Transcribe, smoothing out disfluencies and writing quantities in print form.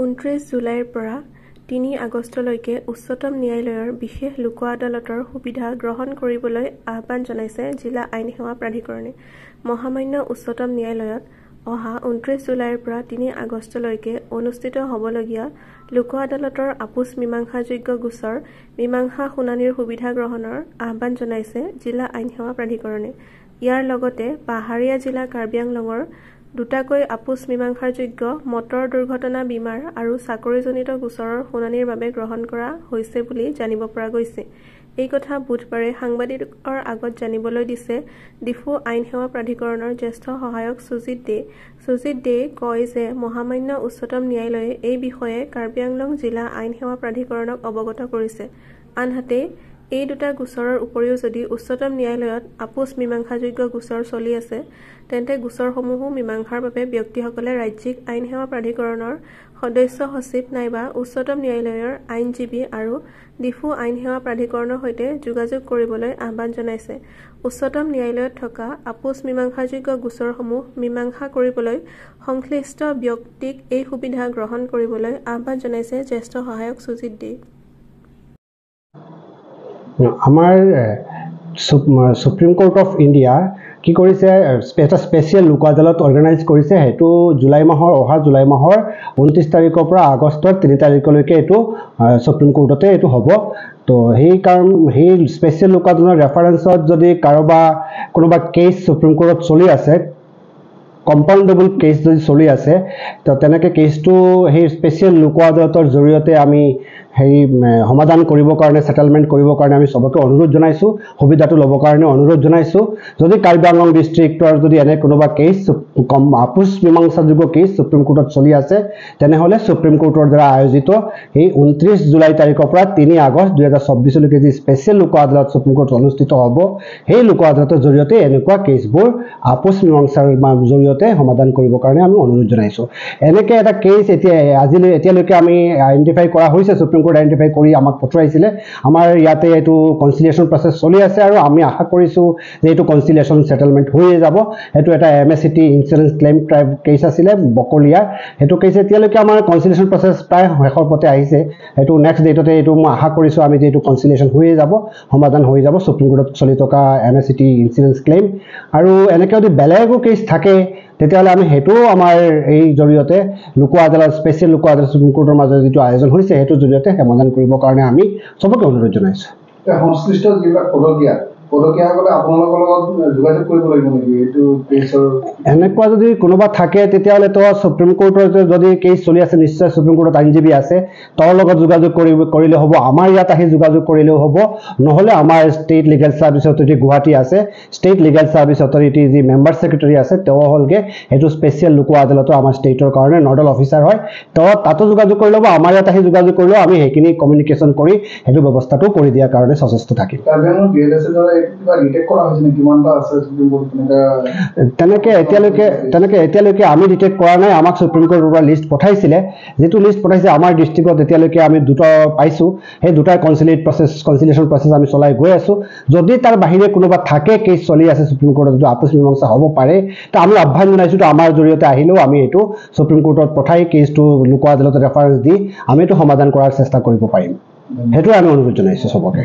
29 জুলাইৰ পৰা 3 আগষ্টলৈকে উচ্চতম ন্যায়ালয়ৰ বিশেষ লোক আদালতৰ সুবিধা গ্ৰহণ কৰিবলৈ আহ্বান জনাইছে জিলা আইন সেৱা প্ৰাধিকৰণে। মহামান্য উচ্চতম ন্যায়ালয়ত অহা 29 জুলাইৰ পৰা 3 আগষ্টলৈকে অনুষ্ঠিত হ'বলগীয়া লোক আদালতৰ আপোচ মীমাংসাযোগ্য গোচৰ মীমাংসা শুনানিৰ সুবিধা গ্ৰহণৰ আহ্বান জনাইছে জিলা আইন সেৱা প্ৰাধিকৰণে। ইয়াৰ লগতে পাহাৰীয়া জিলা কাৰ্বি আংলঙৰ দুটাকৈ আপোচ মীমাংসাযোগ্য মটৰ দুৰ্ঘটনা বীমাৰ আৰু চাকৰিজনিত গোচৰৰ শুনানিৰ বাবে গ্ৰহণ কৰা হৈছে বুলি জানিব পৰা গৈছে। এই কথা বুধবাৰে সাংবাদিকৰ আগত জানিবলৈ দিছে ডিফু আইন সেৱা প্ৰাধিকৰণৰ জ্যেষ্ঠ সহায়ক সুজিত দে। সুজিত দে কয় যে মহামান্য উচ্চতম ন্যায়ালয়ে এই বিষয়ে কাৰ্বি আংলং জিলা আইন সেৱা প্ৰাধিকৰণক অৱগত কৰিছে। আনহাতে এই দুটা গোচৰৰ উপৰিও যদি উচ্চতম ন্যায়ালয়ত আপোচ মীমাংসাযোগ্য গোচৰ চলি আছে তেন্তে গোচৰসমূহো মীমাংসাৰ বাবে ব্যক্তিসকলে ৰাজ্যিক আইন সেৱা প্ৰাধিকৰণৰ সদস্য সচিব নাইবা উচ্চতম ন্যায়ালয়ৰ আইনজীৱী আৰু ডিফু আইন সেৱা প্ৰাধিকৰণৰ সৈতে যোগাযোগ কৰিবলৈ আহ্বান জনাইছে। উচ্চতম ন্যায়ালয়ত থকা আপোচ মীমাংসাযোগ্য গোচৰসমূহ মীমাংসা কৰিবলৈ সংশ্লিষ্ট ব্যক্তিক এই সুবিধা গ্ৰহণ কৰিবলৈ আহ্বান জনাইছে জ্যেষ্ঠ সহায়ক সুজিত দে। আমাৰ সুপ্ৰিম কোৰ্ট অফ ইণ্ডিয়া কি কৰিছে, এটা স্পেচিয়েল লোক আদালত অৰ্গেনাইজ কৰিছে। সেইটো অহা জুলাই মাহৰ 29 তাৰিখৰ পৰা আগষ্টৰ 3 তাৰিখলৈকে এইটো সুপ্ৰিম কোৰ্টতে এইটো হ'ব। তো সেই স্পেচিয়েল লোক আদালতৰ ৰেফাৰেঞ্চত যদি কোনোবা কেছ সুপ্ৰিম কোৰ্টত চলি আছে, কম্পাউণ্ডেবল কেছ যদি চলি আছে, তো তেনেকৈ কেছটো সেই স্পেচিয়েল লোক আদালতৰ জৰিয়তে আমি সমাধান কৰিবৰ কাৰণে, ছেটেলমেণ্ট কৰিবৰ কাৰণে আমি চবকে অনুৰোধ জনাইছোঁ, সুবিধাটো ল'বৰ কাৰণে অনুৰোধ জনাইছোঁ। যদি কাৰ্বি আংলং ডিষ্ট্ৰিক্টৰ যদি এনে কোনোবা কেছ আপোচ মীমাংসাযোগ্য কেছ সুপ্ৰিম কোৰ্টত চলি আছে, তেনেহ'লে সুপ্ৰিম কোৰ্টৰ দ্বাৰা আয়োজিত এই 29 জুলাই তাৰিখৰ পৰা 3 আগষ্ট 2024লৈকে যি স্পেচিয়েল লোক আদালত সুপ্ৰিম কোৰ্টত অনুষ্ঠিত হ'ব, সেই লোক আদালতৰ জৰিয়তে এনেকুৱা কেছবোৰ আপোচ মীমাংসাৰ জৰিয়তে সমাধান কৰিবৰ কাৰণে আমি অনুৰোধ জনাইছোঁ। এনেকৈ এটা কেছ এতিয়ালৈকে আমি আইডেণ্টিফাই কৰা হৈছে, সুপ্ৰিম কোৰ্ট আইডেণ্টিফাই কৰি আমাক পঠোৱাইছিলে। আমাৰ ইয়াতে এইটো কনচিলিয়েশ্যন প্ৰচেছ চলি আছে আৰু আমি আশা কৰিছোঁ যে এইটো কনচিলিয়েশ্যন ছেটেলমেণ্ট হৈয়ে যাব। সেইটো এটা MSCT ইঞ্চুৰেঞ্চ ক্লেইম ট্ৰাইব কেছ আছিলে বকলিয়াৰ। সেইটো কেছ এতিয়ালৈকে আমাৰ কনচিলিয়েশ্যন প্ৰচেছ প্ৰায় শেষৰ পথে আহিছে। সেইটো নেক্সট ডেটতে এইটো মই আশা কৰিছোঁ আমি যে এইটো কনচিলিয়েশ্যন হৈয়ে যাব, সমাধান হৈ যাব সুপ্ৰিম কোৰ্টত চলি থকা MSCT ইঞ্চুৰেঞ্চ ক্লেইম। আৰু এনেকৈ যদি বেলেগো কেছ থাকে তেতিয়াহ'লে আমি সেইটোও আমাৰ এই জৰিয়তে লোক আদালত, স্পেচিয়েল লোক আদালত সুপ্ৰিম কোৰ্টৰ মাজত যিটো আয়োজন হৈছে সেইটোৰ জৰিয়তে সমাধান কৰিবৰ কাৰণে আমি চবকে অনুৰোধ জনাইছোঁ। সংশ্লিষ্ট যিবিলাক পদকীয়াসকলে আপোনালোকৰ লগত যোগাযোগ কৰিব লাগিব নেকি এইটো কেছৰ? এনেকুৱা যদি কোনোবা থাকে তেতিয়াহ'লেতো সুপ্ৰিম কোৰ্টৰ যদি কেছ চলি আছে, নিশ্চয় সুপ্ৰিম কোৰ্টত আইনজীৱী আছে, তেওঁৰ লগত যোগাযোগ কৰিলে হ'ব, আমাৰ ইয়াত আহি যোগাযোগ কৰিলেও হ'ব। নহ'লে আমাৰ state legal service authority Guwahati আছে, ষ্টেট লিগেল ছাৰ্ভিচ অথৰিটি যি মেম্বাৰ ছেক্ৰেটাৰী আছে তেওঁ হ'লগৈ সেইটো স্পেচিয়েল লোক আদালতৰ আমাৰ ষ্টেটৰ কাৰণে নডেল অফিচাৰ হয়। তেওঁ তাতো যোগাযোগ কৰি ল'ব, আমাৰ ইয়াত আহি যোগাযোগ কৰিলেও আমি সেইখিনি কমিউনিকেশ্যন কৰি সেইটো ব্যৱস্থাটো কৰি দিয়াৰ কাৰণে সচেষ্ট থাকিম। তেনেকৈ এতিয়ালৈকে আমি ডিটেক্ট কৰা নাই। আমাক সুপ্ৰিম কোৰ্টৰ পৰা লিষ্ট পঠাইছিলে, যিটো লিষ্ট পঠাইছে আমাৰ ডিষ্ট্ৰিক্টত এতিয়ালৈকে আমি দুটা পাইছোঁ। সেই দুটাৰ কনচিলিয়েশ্যন প্ৰচেছ আমি চলাই গৈ আছোঁ। যদি তাৰ বাহিৰে কোনোবা থাকে কেছ চলি আছে সুপ্ৰিম কোৰ্টত যিটো আপোচ মীমাংসা হ'ব পাৰে, তো আমি আহ্বান জনাইছোঁ আমাৰ জৰিয়তে আহিলেও আমি এইটো সুপ্ৰিম কোৰ্টত পঠাই কেছটো লোক আদালতত ৰেফাৰেঞ্চ দি আমি এইটো সমাধান কৰাৰ চেষ্টা কৰিব পাৰিম। সেইটোৱে আমি অনুৰোধ জনাইছোঁ চবকে।